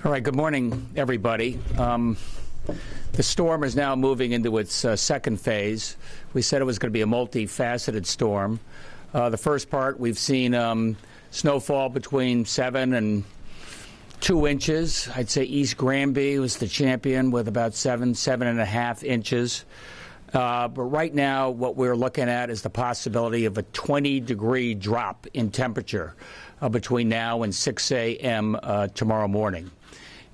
All right, good morning, everybody. The storm is now moving into its second phase. We said it was going to be a multifaceted storm. The first part, we've seen snowfall between 7 and 2 inches. I'd say East Granby was the champion with about 7.5 inches. But right now, what we're looking at is the possibility of a 20-degree drop in temperature between now and 6 a.m. Tomorrow morning.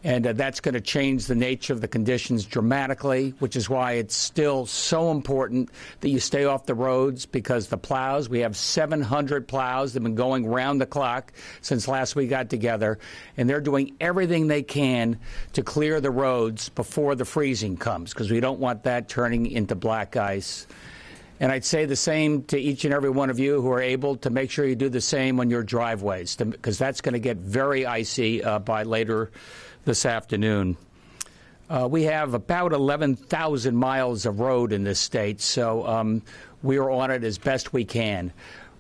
And that's going to change the nature of the conditions dramatically, which is why it's still so important that you stay off the roads, because the plows, we have 700 plows that have been going round the clock since last we got together, and they're doing everything they can to clear the roads before the freezing comes, because we don't want that turning into black ice. And I'd say the same to each and every one of you who are able to make sure you do the same on your driveways, because that's going to get very icy by later this afternoon. We have about 11,000 miles of road in this state, so we are on it as best we can.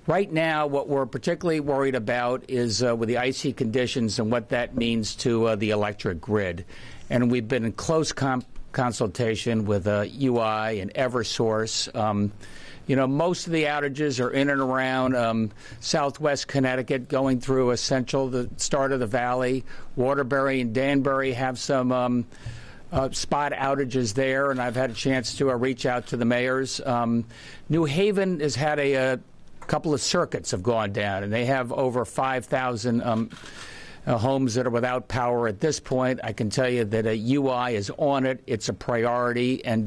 Right now, what we're particularly worried about is with the icy conditions and what that means to the electric grid. And we've been in close consultation with UI and Eversource. You know, most of the outages are in and around southwest Connecticut, going through Central, the start of the valley. Waterbury and Danbury have some spot outages there, and I've had a chance to reach out to the mayors. New Haven has had a couple of circuits have gone down, and they have over 5,000 homes that are without power at this point. I can tell you that UI is on it. It's a priority, and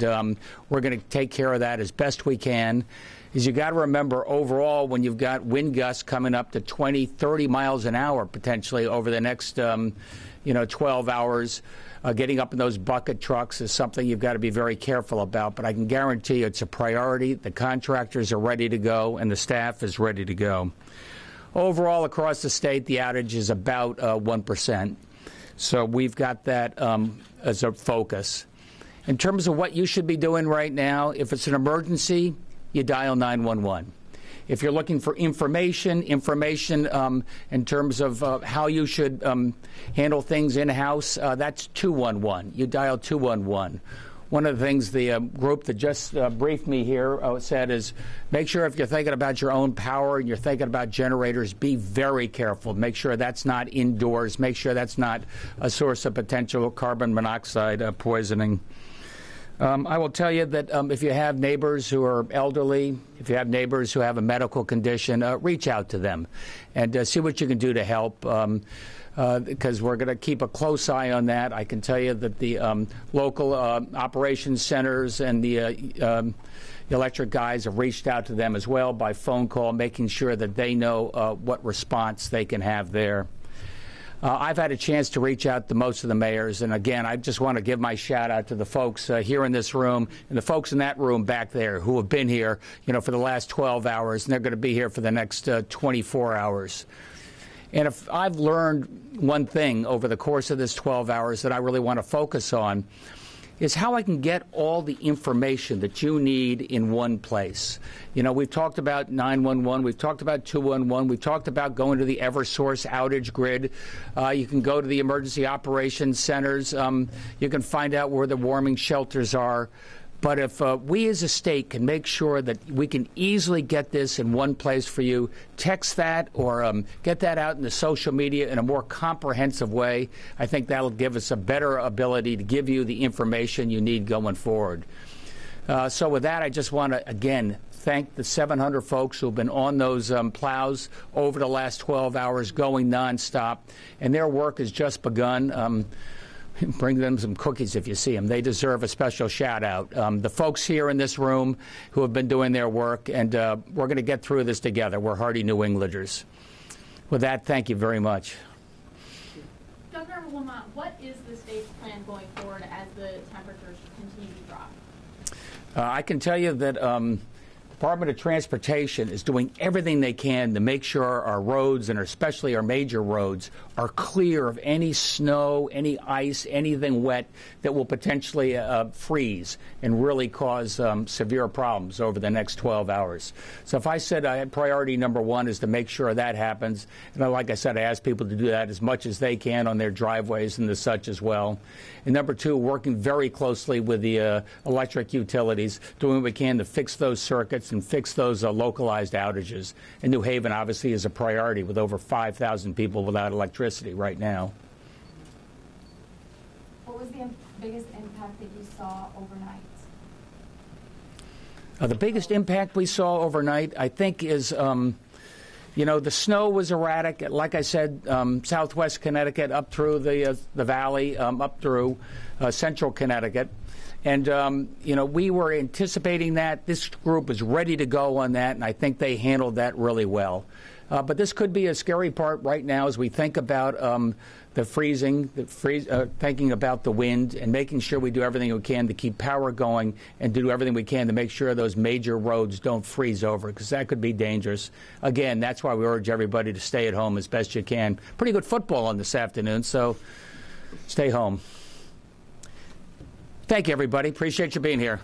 we're going to take care of that as best we can. Is you got to remember, overall, when you've got wind gusts coming up to 20, 30 miles an hour potentially over the next 12 hours, getting up in those bucket trucks is something you've got to be very careful about. But I can guarantee you it's a priority. The contractors are ready to go, and the staff is ready to go. Overall, across the state, the outage is about 1%. So we've got that as a focus. In terms of what you should be doing right now, if it's an emergency, you dial 911. If you're looking for information in terms of how you should handle things in-house, that's 211. You dial 211. One of the things the group that just briefed me here said is, make sure if you're thinking about your own power and you're thinking about generators, be very careful. Make sure that's not indoors. Make sure that's not a source of potential carbon monoxide poisoning. I will tell you that if you have neighbors who are elderly, if you have neighbors who have a medical condition, reach out to them and see what you can do to help. Because we're going to keep a close eye on that. I can tell you that the local operations centers and the electric guys have reached out to them as well by phone call, making sure that they know what response they can have there. I've had a chance to reach out to most of the mayors, and again, I just want to give my shout out to the folks here in this room and the folks in that room back there who have been here, for the last 12 hours, and they're going to be here for the next 24 hours. And if I've learned one thing over the course of this 12 hours that I really want to focus on, is how I can get all the information that you need in one place. We've talked about 911, we've talked about 211, we've talked about going to the Eversource outage grid. You can go to the emergency operations centers. You can find out where the warming shelters are. But if we as a state can make sure that we can easily get this in one place for you, text that or get that out in the social media in a more comprehensive way, I think that'll give us a better ability to give you the information you need going forward. So with that, I just want to, again, thank the 700 folks who have been on those plows over the last 12 hours going nonstop, and their work has just begun. Bring them some cookies if you see them. They deserve a special shout out. The folks here in this room who have been doing their work, and we're going to get through this together. We're hardy New Englanders. With that, thank you very much. Governor Lamont, what is the state's plan going forward as the temperatures continue to drop? I can tell you that Department of Transportation is doing everything they can to make sure our roads, and especially our major roads, are clear of any snow, any ice, anything wet that will potentially freeze and really cause severe problems over the next 12 hours. So if I said I had priority number one is to make sure that happens, and like I said, I ask people to do that as much as they can on their driveways and the such as well. And number two, working very closely with the electric utilities, doing what we can to fix those circuits and fix those localized outages. And New Haven obviously is a priority with over 5,000 people without electricity right now. What was the biggest impact that you saw overnight? The biggest impact we saw overnight, I think, is the snow was erratic. Like I said, southwest Connecticut up through the valley, up through central Connecticut. And, we were anticipating that. This group was ready to go on that, and I think they handled that really well. But this could be a scary part right now as we think about the freezing, thinking about the wind, and making sure we do everything we can to keep power going and do everything we can to make sure those major roads don't freeze over, because that could be dangerous. Again, that's why we urge everybody to stay at home as best you can. Pretty good football on this afternoon, so stay home. Thank you, everybody. Appreciate you being here.